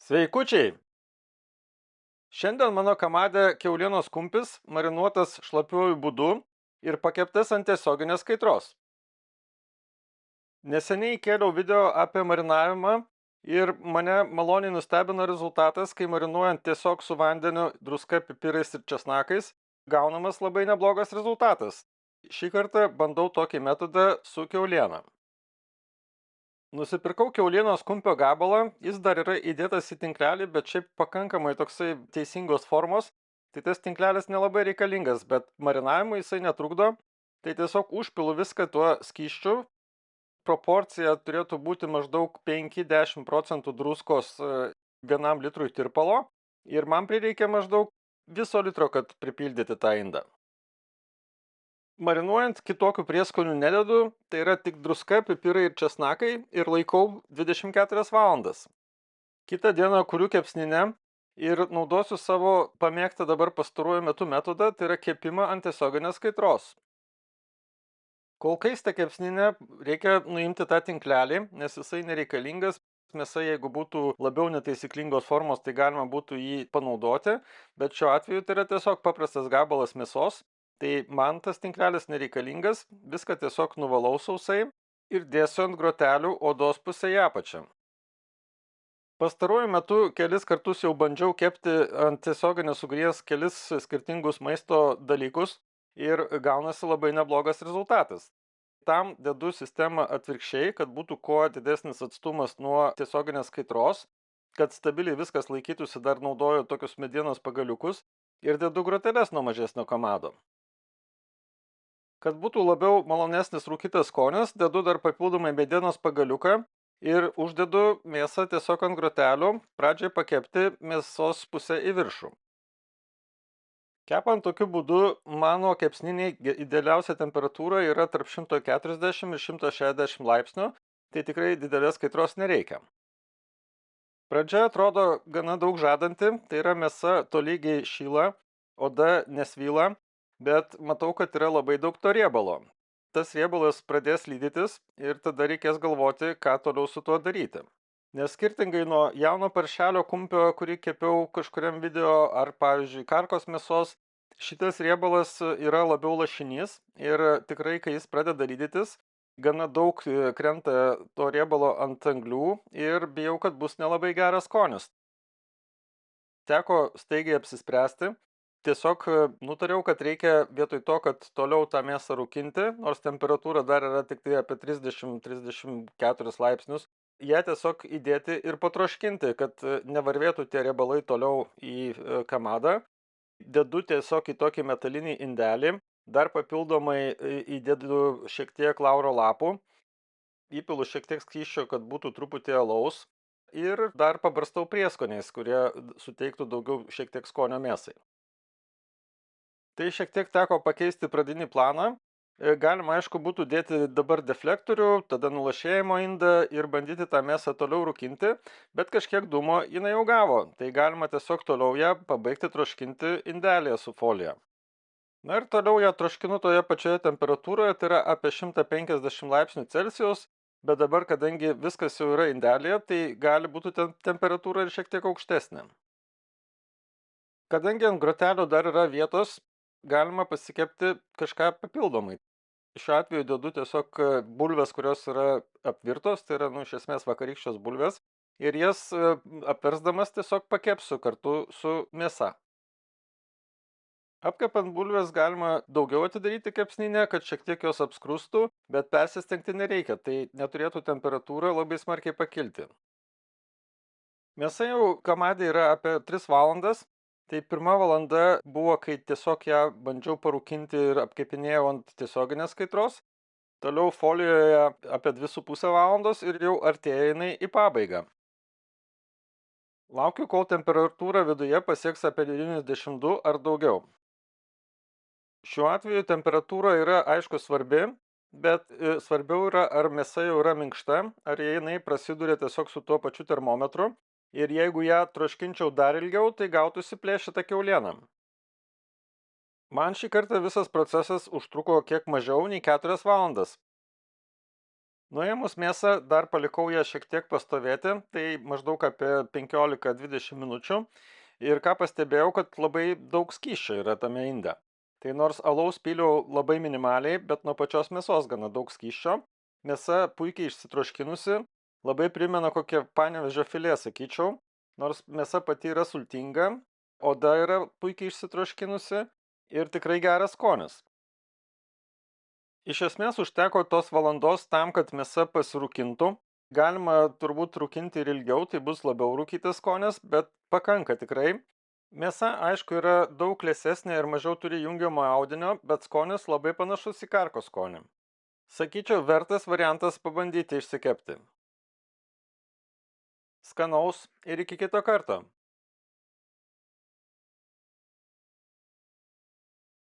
Sveikučiai! Šiandien mano kamadė kiaulienos kumpis marinuotas šlapiuoju būdu ir pakeptas ant tiesioginės kaitros. Neseniai kėliau video apie marinavimą ir mane maloniai nustebino rezultatas, kai marinuojant tiesiog su vandeniu, druska, pipirais ir česnakais, gaunamas labai neblogas rezultatas. Šį kartą bandau tokį metodą su kiauliena. Nusipirkau kiaulienos kumpio gabalą, jis dar yra įdėtas į tinklelį, bet šiaip pakankamai toksai teisingos formos, tai tas tinklelis nelabai reikalingas, bet marinavimui jisai netrukdo, tai tiesiog užpilu viską tuo skysčiu, proporcija turėtų būti maždaug 5–10% druskos vienam litrui tirpalo ir man prireikia maždaug viso litro, kad pripildyti tą indą. Marinuojant kitokių prieskonių nededu, tai yra tik druska, pipirai ir česnakai ir laikau 24 valandas. Kitą dieną kuriu kepsninę ir naudosiu savo pamėgtą dabar pastaruoju metu metodą, tai yra kepimą ant tiesioginės kaitros. Kol kaista kepsninė, reikia nuimti tą tinklelį, nes jisai nereikalingas. Mėsa, jeigu būtų labiau netaisyklingos formos, tai galima būtų jį panaudoti, bet šiuo atveju tai yra tiesiog paprastas gabalas mėsos. Tai man tas tinklelis nereikalingas, viską tiesiog nuvalau sausai ir dėsiu ant grotelių odos pusę į apačią. Pastaruoju metu kelis kartus jau bandžiau kepti ant tiesioginės ugnies kelis skirtingus maisto dalykus ir gaunasi labai neblogas rezultatas. Tam dedu sistemą atvirkščiai, kad būtų kuo didesnis atstumas nuo tiesioginės kaitros, kad stabiliai viskas laikytųsi, dar naudoju tokius medienos pagaliukus ir dedu groteles nuo mažesnio kamado. Kad būtų labiau malonesnis rūkytas skonis, dedu dar papildomai medienos pagaliuką ir uždedu mėsą tiesiog ant grotelių, pradžiai pakepti mėsos pusę į viršų. Kepant tokiu būdu, mano kepsniniai idealiausia temperatūra yra tarp 140 ir 160 laipsnių, tai tikrai didelės kaitros nereikia. Pradžia atrodo gana daug žadanti, tai yra mėsa tolygiai šyla, oda nesvyla, bet matau, kad yra labai daug to riebalo. Tas riebalas pradės lydytis ir tada reikės galvoti, ką toliau su tuo daryti. Nes skirtingai nuo jauno paršelio kumpio, kurį kepiau kažkuriam video, ar pavyzdžiui karkos mėsos, šitas riebalas yra labiau lašinys ir tikrai, kai jis pradeda lydytis, gana daug krenta to riebalo ant anglių ir bijau, kad bus nelabai geras skonis. Teko staigiai apsispręsti. Tiesiog nutariau, kad reikia vietoj to, kad toliau tą mėsą rūkinti, nors temperatūra dar yra tik tai apie 30–34 laipsnius, ją tiesiog įdėti ir patroškinti, kad nevarvėtų tie riebalai toliau į kamadą. Dedu tiesiog į tokį metalinį indelį, dar papildomai įdedu šiek tiek lauro lapų, įpilu šiek tiek skysčio, kad būtų truputį alaus ir dar pabarstau prieskoniais, kurie suteiktų daugiau šiek tiek skonio mėsai. Tai šiek tiek teko pakeisti pradinį planą. Galima, aišku, būtų dėti dabar deflektorių, tada nulašėjimo indą ir bandyti tą mėsą toliau rūkinti, bet kažkiek dūmo jinai jau gavo, tai galima tiesiog toliau ją pabaigti troškinti indelėje su folija. Na ir toliau ją troškinu toje pačioje temperatūroje, tai yra apie 150 laipsnių Celsijaus, bet dabar, kadangi viskas jau yra indelėje, tai gali būti temperatūra ir šiek tiek aukštesnė. Kadangi ant grotelio dar yra vietos, galima pasikepti kažką papildomai. Šiuo atveju dedu tiesiog bulves, kurios yra apvirtos, tai yra, iš esmės vakarykščios bulves, ir jas apversdamas tiesiog pakepsiu kartu su mėsa. Apkepant bulves galima daugiau atidaryti kepsninę, kad šiek tiek jos apskrustų, bet persistengti nereikia, tai neturėtų temperatūra labai smarkiai pakilti. Mėsa jau kamadė yra apie 3 valandas. Tai pirma valanda buvo, kai tiesiog ją bandžiau parūkinti ir apkepinėjau ant tiesioginės kaitros. Toliau folijoje apie 2,5 valandos ir jau artėja jinai į pabaigą. Laukiu, kol temperatūra viduje pasieks apie 92 ar daugiau. Šiuo atveju temperatūra yra aišku svarbi, bet svarbiau yra, ar mėsa jau yra minkšta, ar jinai prasiduria tiesiog su tuo pačiu termometru. Ir jeigu ją troškinčiau dar ilgiau, tai gautųsi plėšyta kiauliena. Man šį kartą visas procesas užtruko kiek mažiau nei 4 valandas. Nuėmus mėsą dar palikau ją šiek tiek pastovėti, tai maždaug apie 15-20 minučių. Ir ką pastebėjau, kad labai daug skysčio yra tame inde. Tai nors alaus pyliau labai minimaliai, bet nuo pačios mėsos gana daug skysčio. Mėsa puikiai išsitroškinusi, labai primena kokią panevėžio filė, sakyčiau. Nors mėsa pati yra sultinga, oda yra puikiai išsitroškinusi ir tikrai geras skonis. Iš esmės užteko tos valandos tam, kad mėsa pasirūkintų. Galima turbūt rūkinti ir ilgiau, tai bus labiau rūkytas skonis, bet pakanka tikrai. Mėsa, aišku, yra daug liesesnė ir mažiau turi jungiamo audinio, bet skonis labai panašus į karko skonį. Sakyčiau, vertas variantas pabandyti išsikepti. Skanaus ir iki kito karto.